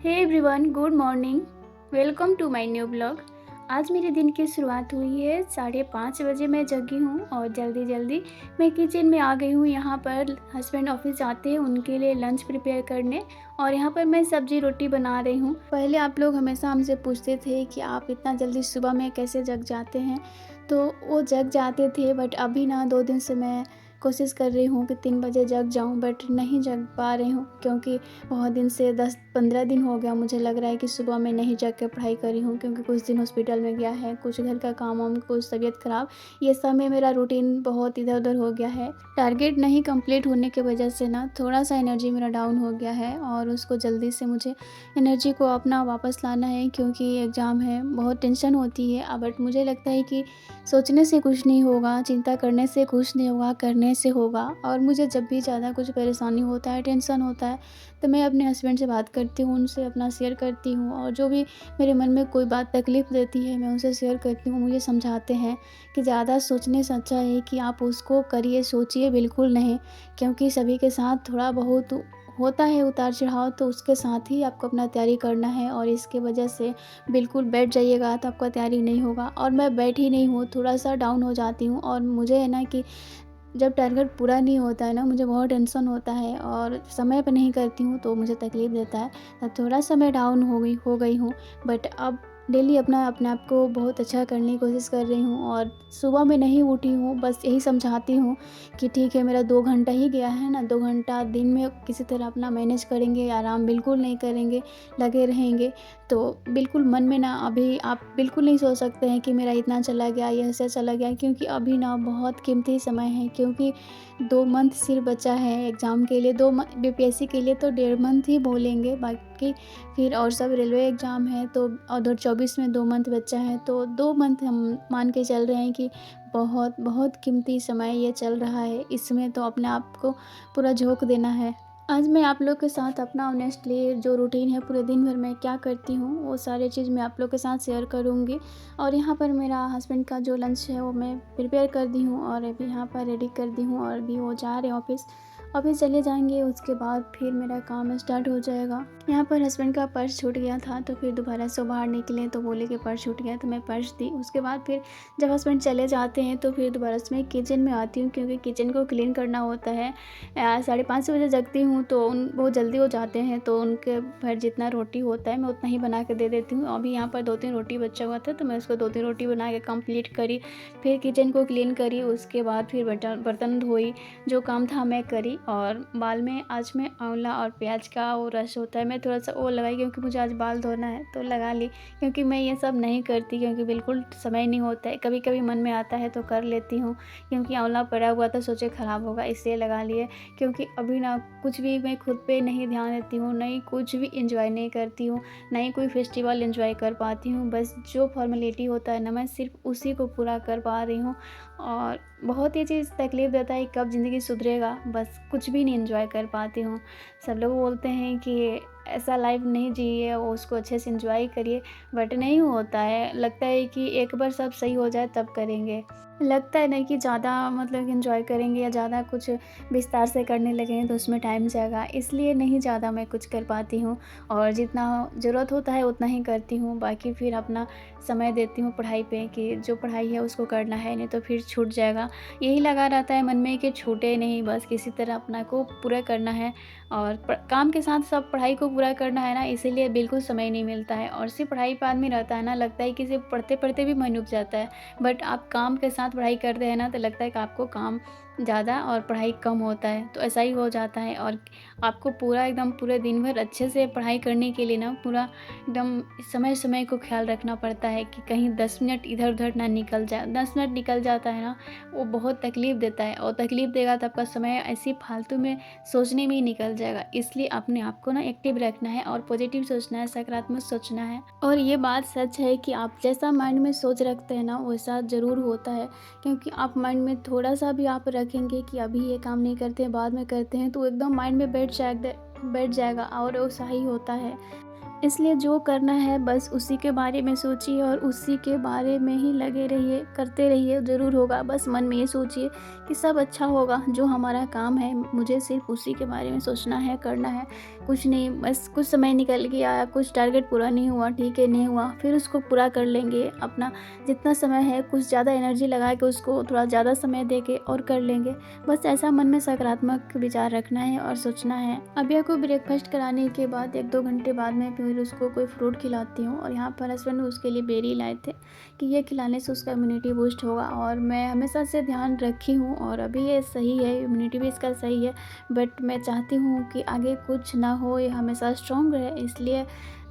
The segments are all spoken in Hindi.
Hey everyone, good morning. Welcome to my new blog. आज मेरे दिन की शुरुआत हुई है 5:30 बजे। मैं जगी हूँ और जल्दी जल्दी मैं किचन में आ गई हूँ। यहाँ पर हस्बैंड ऑफिस जाते हैं, उनके लिए लंच प्रिपेयर करने, और यहाँ पर मैं सब्जी रोटी बना रही हूँ। पहले आप लोग हमेशा हमसे पूछते थे कि आप इतना जल्दी सुबह में कैसे जग जाते हैं, तो वो जग जाते थे। बट अभी ना 2 दिन से मैं कोशिश कर रही हूँ कि 3 बजे जग जाऊँ, बट नहीं जग पा रही हूँ क्योंकि बहुत दिन से 10-15 दिन हो गया मुझे लग रहा है कि सुबह में नहीं जग के पढ़ाई करी हूँ, क्योंकि कुछ दिन हॉस्पिटल में गया है, कुछ घर का काम वाम, कुछ तबीयत ख़राब, ये सब में मेरा रूटीन बहुत इधर उधर हो गया है। टारगेट नहीं कंप्लीट होने की वजह से ना थोड़ा सा एनर्जी मेरा डाउन हो गया है, और उसको जल्दी से मुझे एनर्जी को अपना वापस लाना है, क्योंकि एग्ज़ाम है, बहुत टेंशन होती है। बट मुझे लगता है कि सोचने से कुछ नहीं होगा, चिंता करने से कुछ नहीं होगा, करने से होगा। और मुझे जब भी ज़्यादा कुछ परेशानी होता है, टेंशन होता है, तो मैं अपने हस्बैंड से बात करती हूँ, उनसे अपना शेयर करती हूँ, और जो भी मेरे मन में कोई बात तकलीफ़ देती है मैं उनसे शेयर करती हूँ। मुझे समझाते हैं कि ज़्यादा सोचने से अच्छा है कि आप उसको करिए, सोचिए बिल्कुल नहीं, क्योंकि सभी के साथ थोड़ा बहुत होता है उतार चढ़ाव, तो उसके साथ ही आपको अपना तैयारी करना है। और इसके वजह से बिल्कुल बैठ जाइएगा तो आपका तैयारी नहीं होगा। और मैं बैठी नहीं हूँ, थोड़ा सा डाउन हो जाती हूँ, और मुझे है ना कि जब टारगेट पूरा नहीं होता है ना, मुझे बहुत टेंशन होता है, और समय पे नहीं करती हूँ तो मुझे तकलीफ़ देता है। तब थोड़ा-सा मैं डाउन हो गई हूँ। बट अब डेली अपने आप को बहुत अच्छा करने की कोशिश कर रही हूँ, और सुबह में नहीं उठी हूँ, बस यही समझाती हूँ कि ठीक है, मेरा 2 घंटा ही गया है ना, 2 घंटा दिन में किसी तरह अपना मैनेज करेंगे, आराम बिल्कुल नहीं करेंगे, लगे रहेंगे। तो बिल्कुल मन में ना अभी आप बिल्कुल नहीं सोच सकते हैं कि मेरा इतना चला गया, ये ऐसा चला गया, क्योंकि अभी ना बहुत कीमती समय है, क्योंकि 2 मंथ सिर्फ बचा है एग्ज़ाम के लिए। 2 बीपीएससी के लिए तो 1.5 मंथ ही बोलेंगे, बाकी फिर और सब रेलवे एग्ज़ाम है, तो उधर 24 में 2 मंथ बचा है, तो 2 मंथ हम मान के चल रहे हैं कि बहुत बहुत कीमती समय ये चल रहा है। इसमें तो अपने आप को पूरा झोंक देना है। आज मैं आप लोग के साथ अपना ऑनेस्टली जो रूटीन है, पूरे दिन भर मैं क्या करती हूँ, वो सारी चीज़ मैं आप लोग के साथ शेयर करूँगी। और यहाँ पर मेरा हस्बैंड का जो लंच है वो मैं प्रिपेयर कर दी हूँ, और अभी यहाँ पर रेडी कर दी हूँ, और अभी वो जा रहे हैं ऑफिस। ऑफिस चले जाएंगे, उसके बाद फिर मेरा काम स्टार्ट हो जाएगा। यहाँ पर हस्बैंड का पर्स छूट गया था, तो फिर दोबारा से बाहर निकले तो बोले कि पर्स छूट गया, तो मैं पर्स दी। उसके बाद फिर जब हस्बैंड चले जाते हैं तो फिर दोबारा से मैं किचन में आती हूँ, क्योंकि किचन को क्लीन करना होता है। 5:30 बजे जगती हूँ, तो उन बहुत जल्दी हो जाते हैं, तो उनके भर जितना रोटी होता है मैं उतना ही बना के दे देती हूँ। अभी यहाँ पर 2-3 रोटी बचा हुआ था, तो मैं उसको 2-3 रोटी बना के कंप्लीट करी, फिर किचन को क्लीन करी, उसके बाद फिर बर्तन धोई, जो काम था मैं करी। और बाल में आज मैं आंवला और प्याज का वो रस होता है, मैं थोड़ा सा वो लगाई, क्योंकि मुझे आज बाल धोना है तो लगा ली, क्योंकि मैं ये सब नहीं करती, क्योंकि बिल्कुल समय नहीं होता है। कभी कभी मन में आता है तो कर लेती हूँ, क्योंकि आंवला पड़ा हुआ था, सोचे ख़राब होगा इसलिए लगा लिए। क्योंकि अभी ना कुछ भी मैं खुद पे नहीं ध्यान देती हूँ, नहीं कुछ भी इंजॉय नहीं करती हूँ, नहीं कोई फेस्टिवल इंजॉय कर पाती हूँ। बस जो फॉर्मेलिटी होता है ना, मैं सिर्फ उसी को पूरा कर पा रही हूँ। और बहुत ये चीज़ तकलीफ़ देता है, कब ज़िंदगी सुधरेगा, बस कुछ भी नहीं इंजॉय कर पाती हूँ। सब लोग बोलते हैं कि ऐसा लाइफ नहीं जिए, उसको अच्छे से इंजॉय करिए, बट नहीं होता है। लगता है कि एक बार सब सही हो जाए तब करेंगे। लगता है नहीं कि ज़्यादा मतलब इंजॉय करेंगे या ज़्यादा कुछ विस्तार से करने लगेंगे तो उसमें टाइम जाएगा, इसलिए नहीं ज़्यादा मैं कुछ कर पाती हूँ, और जितना ज़रूरत होता है उतना ही करती हूँ। बाकी फिर अपना समय देती हूँ पढ़ाई पे, कि जो पढ़ाई है उसको करना है, नहीं तो फिर छूट जाएगा। यही लगा रहता है मन में कि छूटे नहीं, बस किसी तरह अपना को पूरा करना है, और काम के साथ सब पढ़ाई को पूरा करना है ना, इसीलिए बिल्कुल समय नहीं मिलता है। और सिर्फ पढ़ाई पे आदमी रहता है ना, लगता है कि सिर्फ पढ़ते पढ़ते भी मन उब जाता है, बट आप काम के साथ पढ़ाई करते हैं ना, तो लगता है कि आपको काम ज़्यादा और पढ़ाई कम होता है, तो ऐसा ही हो जाता है। और आपको पूरा एकदम पूरे दिन भर अच्छे से पढ़ाई करने के लिए ना पूरा एकदम समय समय को ख्याल रखना पड़ता है, कि कहीं 10 मिनट इधर उधर ना निकल जाए। 10 मिनट निकल जाता है ना, वो बहुत तकलीफ़ देता है, और तकलीफ़ देगा तो आपका समय ऐसी फालतू में सोचने में ही निकल जाएगा। इसलिए अपने आप को ना एक्टिव रखना है, और पॉजिटिव सोचना है, सकारात्मक सोचना है। और ये बात सच है कि आप जैसा माइंड में सोच रखते हैं ना, वैसा ज़रूर होता है, क्योंकि आप माइंड में थोड़ा सा भी आप रखेंगे कि अभी ये काम नहीं करते हैं, बाद में करते हैं, तो एकदम माइंड में बैठ जाएगा, और वो सही होता है। इसलिए जो करना है बस उसी के बारे में सोचिए और उसी के बारे में ही लगे रहिए, करते रहिए, ज़रूर होगा। बस मन में ये सोचिए कि सब अच्छा होगा, जो हमारा काम है मुझे सिर्फ उसी के बारे में सोचना है, करना है, कुछ नहीं। बस कुछ समय निकल गया, कुछ टारगेट पूरा नहीं हुआ, ठीक है, नहीं हुआ, फिर उसको पूरा कर लेंगे। अपना जितना समय है कुछ ज़्यादा एनर्जी लगा के उसको थोड़ा ज़्यादा समय दे के और कर लेंगे। बस ऐसा मन में सकारात्मक विचार रखना है और सोचना है। अभिया को ब्रेकफास्ट कराने के बाद 1-2 घंटे बाद में फिर उसको कोई फ्रूट खिलाती हूँ, और यहाँ पर हस्बैंड उसके लिए बेरी लाए थे कि ये खिलाने से उसका इम्यूनिटी बूस्ट होगा, और मैं हमेशा से ध्यान रखी हूँ और अभी ये सही है, इम्यूनिटी भी इसका सही है। बट मैं चाहती हूँ कि आगे कुछ ना हो, ये हमेशा स्ट्रॉन्ग रहे, इसलिए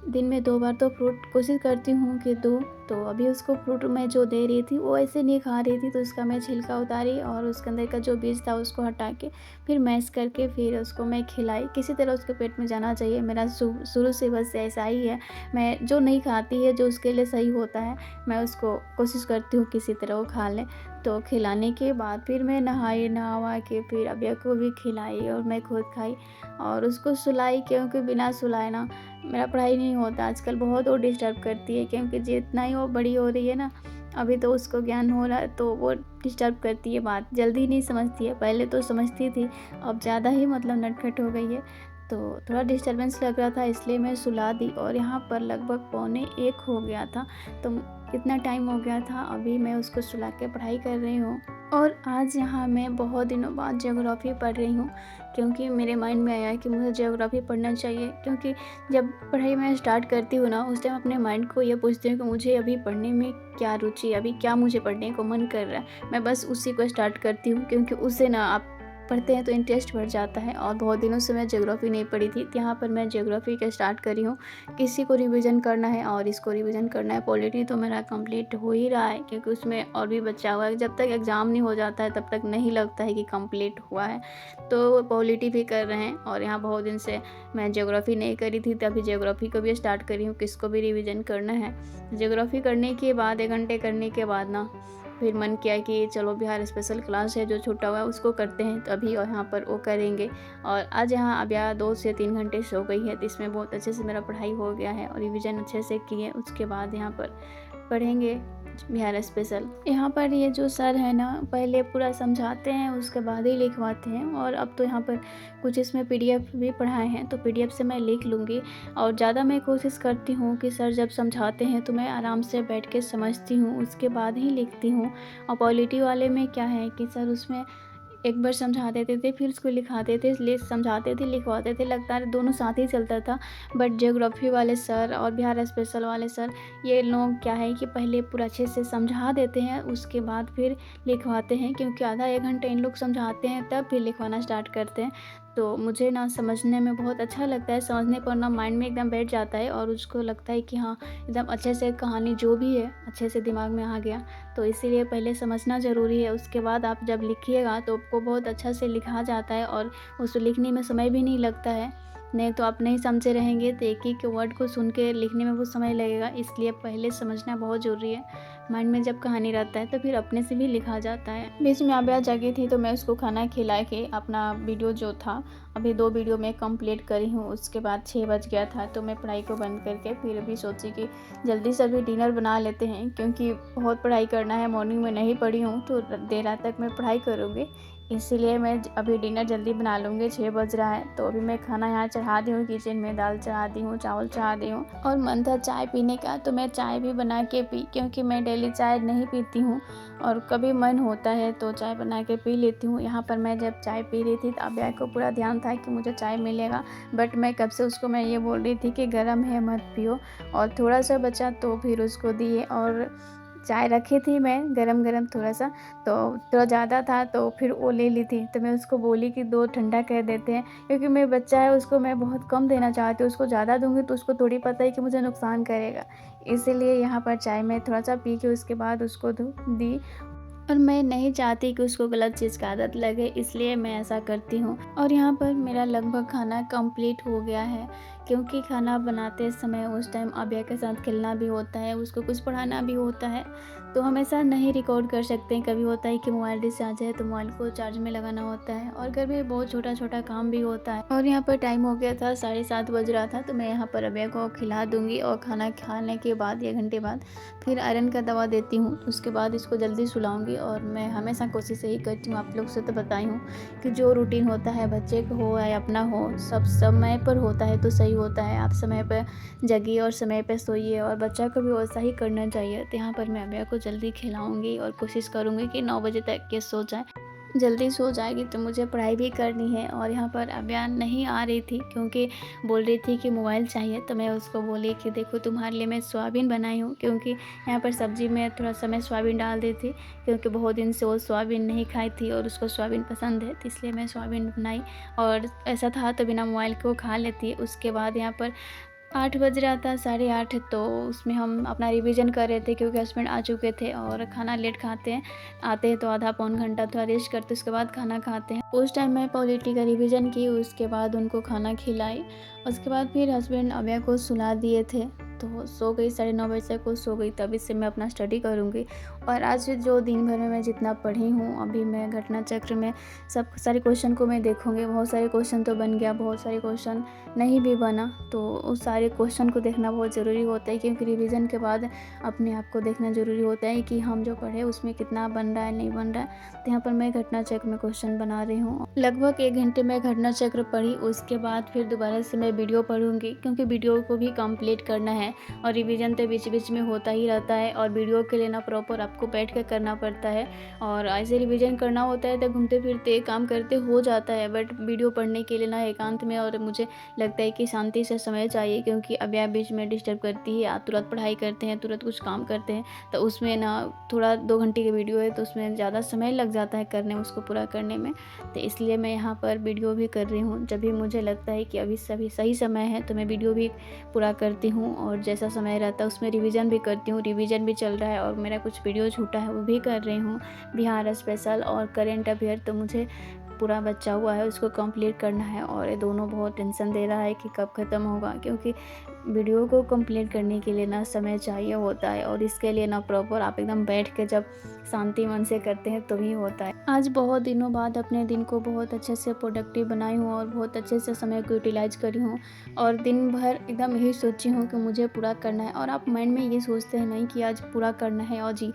दिन में 2 बार तो फ्रूट कोशिश करती हूँ कि दूँ। तो अभी उसको फ्रूट मैं जो दे रही थी वो ऐसे नहीं खा रही थी, तो उसका मैं छिलका उतारी और उसके अंदर का जो बीज था उसको हटा के फिर मैश करके फिर उसको मैं खिलाई। किसी तरह उसके पेट में जाना चाहिए, मेरा शुरू से बस ऐसा ही है। मैं जो नहीं खाती है, जो उसके लिए सही होता है, मैं उसको कोशिश करती हूँ किसी तरह वो खा ले। तो खिलाने के बाद फिर मैं नहा के फिर अभिया को भी खिलाई और मैं खुद खाई और उसको सुलाई, क्योंकि बिना सुलाए ना मेरा पढ़ाई नहीं होता। आजकल बहुत वो डिस्टर्ब करती है, क्योंकि जितना ही वो बड़ी हो रही है ना, अभी तो उसको ज्ञान हो रहा है, तो वो डिस्टर्ब करती है, बात जल्दी नहीं समझती है। पहले तो समझती थी, अब ज़्यादा ही मतलब नटखट हो गई है। तो थोड़ा डिस्टर्बेंस लग रहा था, इसलिए मैं सुला दी और यहाँ पर लगभग 12:45 हो गया था। तो इतना टाइम हो गया था, अभी मैं उसको सुला के पढ़ाई कर रही हूँ। और आज यहाँ मैं बहुत दिनों बाद ज्योग्राफ़ी पढ़ रही हूँ, क्योंकि मेरे माइंड में आया कि मुझे ज्योग्राफ़ी पढ़ना चाहिए। क्योंकि जब पढ़ाई मैं स्टार्ट करती हूँ ना, उस टाइम अपने माइंड को ये पूछती हूँ कि मुझे अभी पढ़ने में क्या रुचि है, अभी क्या मुझे पढ़ने को मन कर रहा है। मैं बस उसी को स्टार्ट करती हूँ, क्योंकि उससे ना आप पढ़ते हैं तो इंटरेस्ट बढ़ जाता है। और बहुत दिनों से मैं ज्योग्राफ़ी नहीं पढ़ी थी, तो यहाँ पर मैं ज्योग्राफ़ी का स्टार्ट करी हूँ। किसी को रिवीजन करना है और इसको रिवीजन करना है। पॉलिटी तो मेरा कंप्लीट हो ही रहा है, क्योंकि उसमें और भी बचा हुआ है। जब तक एग्ज़ाम नहीं हो जाता है तब तक नहीं लगता है कि कंप्लीट हुआ है। तो पॉलिटी भी कर रहे हैं, और यहाँ बहुत दिन से मैं ज्योग्राफ़ी नहीं करी थी, तभी ज्योग्राफ़ी को भी स्टार्ट करी हूँ, किसको भी रिविज़न करना है। ज्योग्राफ़ी करने के बाद 1 घंटे करने के बाद ना फिर मन किया कि चलो बिहार स्पेशल क्लास है जो छूटा हुआ है उसको करते हैं, तो अभी यहाँ पर वो करेंगे। और आज यहाँ अब यहाँ 2 से 3 घंटे सो गई है, तो इसमें बहुत अच्छे से मेरा पढ़ाई हो गया है और रिवीजन अच्छे से किए। उसके बाद यहाँ पर पढ़ेंगे बिहार स्पेशल। यहाँ पर ये जो सर है ना, पहले पूरा समझाते हैं उसके बाद ही लिखवाते हैं, और अब तो यहाँ पर कुछ इसमें पीडीएफ भी पढ़ाए हैं, तो पीडीएफ से मैं लिख लूँगी। और ज़्यादा मैं कोशिश करती हूँ कि सर जब समझाते हैं तो मैं आराम से बैठ के समझती हूँ, उसके बाद ही लिखती हूँ। और पॉलिटी वाले में क्या है कि सर उसमें एक बार समझा देते थे, फिर उसको लिखाते थे, समझाते थे, लिखवाते थे, लगता है दोनों साथ ही चलता था। बट ज्योग्राफी वाले सर और बिहार स्पेशल वाले सर, ये लोग क्या है कि पहले पूरा अच्छे से समझा देते हैं, उसके बाद फिर लिखवाते हैं, क्योंकि आधा 1 घंटा इन लोग समझाते हैं तब फिर लिखवाना स्टार्ट करते हैं। तो मुझे ना समझने में बहुत अच्छा लगता है, समझने पर ना माइंड में एकदम बैठ जाता है, और उसको लगता है कि हाँ एकदम अच्छे से कहानी जो भी है अच्छे से दिमाग में आ गया। तो इसीलिए पहले समझना ज़रूरी है, उसके बाद आप जब लिखिएगा तो आपको बहुत अच्छा से लिखा जाता है, और उस लिखने में समय भी नहीं लगता है। नहीं तो आप नहीं समझे रहेंगे तो एक एक वर्ड को सुन के लिखने में बहुत समय लगेगा, इसलिए पहले समझना बहुत ज़रूरी है। माइंड में जब कहानी रहता है तो फिर अपने से भी लिखा जाता है। बीच में आबिया जगी थी तो मैं उसको खाना खिला के अपना वीडियो जो था, अभी 2 वीडियो मैं कंप्लीट करी हूँ। उसके बाद 6 बज गया था, तो मैं पढ़ाई को बंद करके फिर अभी सोची कि जल्दी से अभी डिनर बना लेते हैं, क्योंकि बहुत पढ़ाई करना है। मॉर्निंग में नहीं पढ़ी हूँ तो देर रात तक मैं पढ़ाई करूँगी, इसीलिए मैं अभी डिनर जल्दी बना लूँगी। 6 बज रहा है, तो अभी मैं खाना यहाँ चढ़ा दी हूँ किचन में, दाल चढ़ा दी हूँ, चावल चढ़ा दी हूँ, और मन था चाय पीने का तो मैं चाय भी बना के पी, क्योंकि मैं डेली चाय नहीं पीती हूँ, और कभी मन होता है तो चाय बना के पी लेती हूँ। यहाँ पर मैं जब चाय पी रही थी तो अभ्या को पूरा ध्यान था कि मुझे चाय मिलेगा, बट मैं कब से उसको मैं ये बोल रही थी कि गर्म है मत पियो, और थोड़ा सा बचा तो फिर उसको दिए। और चाय रखी थी मैं गरम गरम, थोड़ा सा तो थोड़ा ज़्यादा था तो फिर वो ले ली थी, तो मैं उसको बोली कि 2 ठंडा कर देते हैं, क्योंकि मेरा बच्चा है उसको मैं बहुत कम देना चाहती हूँ। उसको ज़्यादा दूंगी तो उसको थोड़ी पता है कि मुझे नुकसान करेगा, इसीलिए यहाँ पर चाय मैं थोड़ा सा पी के उसके बाद उसको दी। और मैं नहीं चाहती कि उसको गलत चीज़ का आदत लगे, इसलिए मैं ऐसा करती हूँ। और यहाँ पर मेरा लगभग खाना कंप्लीट हो गया है, क्योंकि खाना बनाते समय उस टाइम अभय के साथ खेलना भी होता है, उसको कुछ पढ़ाना भी होता है, तो हमेशा नहीं रिकॉर्ड कर सकते हैं। कभी होता है कि मोबाइल डिस्चार्ज है तो मोबाइल को चार्ज में लगाना होता है, और घर में बहुत छोटा छोटा काम भी होता है। और यहाँ पर टाइम हो गया था, 7:30 बज रहा था, तो मैं यहाँ पर अभय को खिला दूँगी और खाना खाने के बाद 1 घंटे बाद फिर आयरन का दवा देती हूँ। उसके बाद इसको जल्दी सुलाऊँगी। और मैं हमेशा कोशिश यही करती हूँ, आप लोग से तो बताई हूँ कि जो रूटीन होता है बच्चे को हो या अपना हो, सब समय पर होता है तो सही होता है। आप समय पर जगिए और समय पे सोइए, और बच्चा को भी वैसा ही करना चाहिए। तो यहाँ पर मैं अभय को जल्दी खिलाऊंगी और कोशिश करूंगी कि 9 बजे तक के सो जाए। जल्दी सो जाएगी तो मुझे पढ़ाई भी करनी है। और यहाँ पर अभय नहीं आ रही थी क्योंकि बोल रही थी कि मोबाइल चाहिए, तो मैं उसको बोली कि देखो तुम्हारे लिए मैं सोयाबीन बनाई हूँ, क्योंकि यहाँ पर सब्ज़ी में थोड़ा सा मैं सोयाबीन डाल दी थी, क्योंकि बहुत दिन से वो सोयाबीन नहीं खाई थी और उसको सोयाबीन पसंद है, तो इसलिए मैं सोयाबीन बनाई। और ऐसा था तो बिना मोबाइल को खा लेती। उसके बाद यहाँ पर 8 बज रहा था, 8:30, तो उसमें हम अपना रिवीजन कर रहे थे क्योंकि हस्बैंड आ चुके थे और खाना लेट खाते हैं। आते हैं तो आधा पौन घंटा थोड़ा रेस्ट करते, उसके बाद खाना खाते हैं। उस टाइम मैं पॉलिटी का रिवीजन की, उसके बाद उनको खाना खिलाई। उसके बाद फिर हस्बैंड अभय को सुला दिए थे, तो सो गई। 9:30 बजे तक वो सो गई, तभी से मैं अपना स्टडी करूँगी। और आज जो दिन भर में मैं जितना पढ़ी हूँ, अभी मैं घटना चक्र में सब सारे क्वेश्चन को मैं देखूँगी। बहुत सारे क्वेश्चन तो बन गया, बहुत सारे क्वेश्चन नहीं भी बना, तो उस सारे क्वेश्चन को देखना बहुत ज़रूरी होता है, क्योंकि रिवीजन के बाद अपने आप को देखना ज़रूरी होता है कि हम जो पढ़े उसमें कितना बन रहा है, नहीं बन रहा है। तो यहाँ पर मैं घटना चक्र में क्वेश्चन बना रही हूँ। लगभग 1 घंटे में घटना चक्र पढ़ी। उसके बाद फिर दोबारा से मैं वीडियो पढ़ूँगी, क्योंकि वीडियो को भी कंप्लीट करना है। और रिवीजन तो बीच बीच में होता ही रहता है, और वीडियो के लिए ना प्रॉपर आपको बैठ कर करना पड़ता है। और ऐसे रिवीजन करना होता है तो घूमते फिरते काम करते हो जाता है, बट वीडियो पढ़ने के लिए ना एकांत में, और मुझे लगता है कि शांति से समय चाहिए, क्योंकि अभय बीच में डिस्टर्ब करती है। तुरंत पढ़ाई करते हैं, तुरंत कुछ काम करते हैं, तो उसमें ना थोड़ा 2 घंटे की वीडियो है तो उसमें ज़्यादा समय लग जाता है करने में, उसको पूरा करने में। तो इसलिए मैं यहाँ पर वीडियो भी कर रही हूँ। जब भी मुझे लगता है कि अभी सही समय है तो मैं वीडियो भी पूरा करती हूँ, और जैसा समय रहता है उसमें रिवीजन भी करती हूँ। रिवीजन भी चल रहा है, और मेरा कुछ वीडियो छूटा है वो भी कर रही हूँ। बिहार स्पेशल और करेंट अफेयर तो मुझे पूरा बचा हुआ है, उसको कंप्लीट करना है। और ये दोनों बहुत टेंशन दे रहा है कि कब ख़त्म होगा, क्योंकि वीडियो को कंप्लीट करने के लिए ना समय चाहिए होता है, और इसके लिए ना प्रॉपर आप एकदम बैठ के जब शांति मन से करते हैं तो ही होता है। आज बहुत दिनों बाद अपने दिन को बहुत अच्छे से प्रोडक्टिव बनाई हूँ, और बहुत अच्छे से समय को यूटिलाइज करी हूँ, और दिन भर एकदम यही सोची हूँ कि मुझे पूरा करना है। और आप माइंड में ये सोचते हैं नहीं कि आज पूरा करना है और जी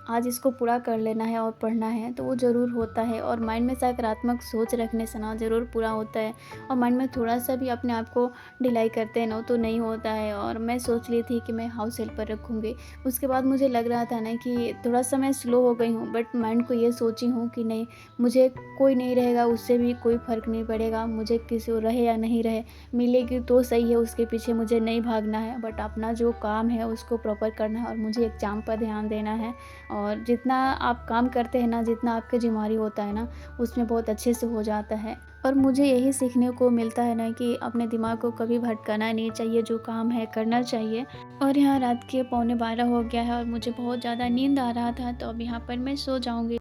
आज इसको पूरा कर लेना है और पढ़ना है, तो वो ज़रूर होता है। और माइंड में सकारात्मक सोच रखने से ना ज़रूर पूरा होता है। और माइंड में थोड़ा सा भी अपने आप को ढिलाई करते हैं ना तो नहीं होता है। और मैं सोच ली थी कि मैं हाउस हेल्पर रखूँगी, उसके बाद मुझे लग रहा था ना कि थोड़ा सा मैं स्लो हो गई हूँ, बट माइंड को ये सोची हूँ कि नहीं, मुझे कोई नहीं रहेगा उससे भी कोई फ़र्क नहीं पड़ेगा, मुझे किसी को रहे या नहीं रहे, मिलेगी तो सही है, उसके पीछे मुझे नहीं भागना है, बट अपना जो काम है उसको प्रॉपर करना है, और मुझे एग्ज़ाम पर ध्यान देना है। और जितना आप काम करते हैं ना, जितना आपके जिम्मेदारी होता है ना, उसमें बहुत अच्छे से हो जाता है। और मुझे यही सीखने को मिलता है ना कि अपने दिमाग को कभी भटकाना नहीं चाहिए, जो काम है करना चाहिए। और यहाँ रात के 11:45 हो गया है और मुझे बहुत ज़्यादा नींद आ रहा था, तो अब यहाँ पर मैं सो जाऊँगी।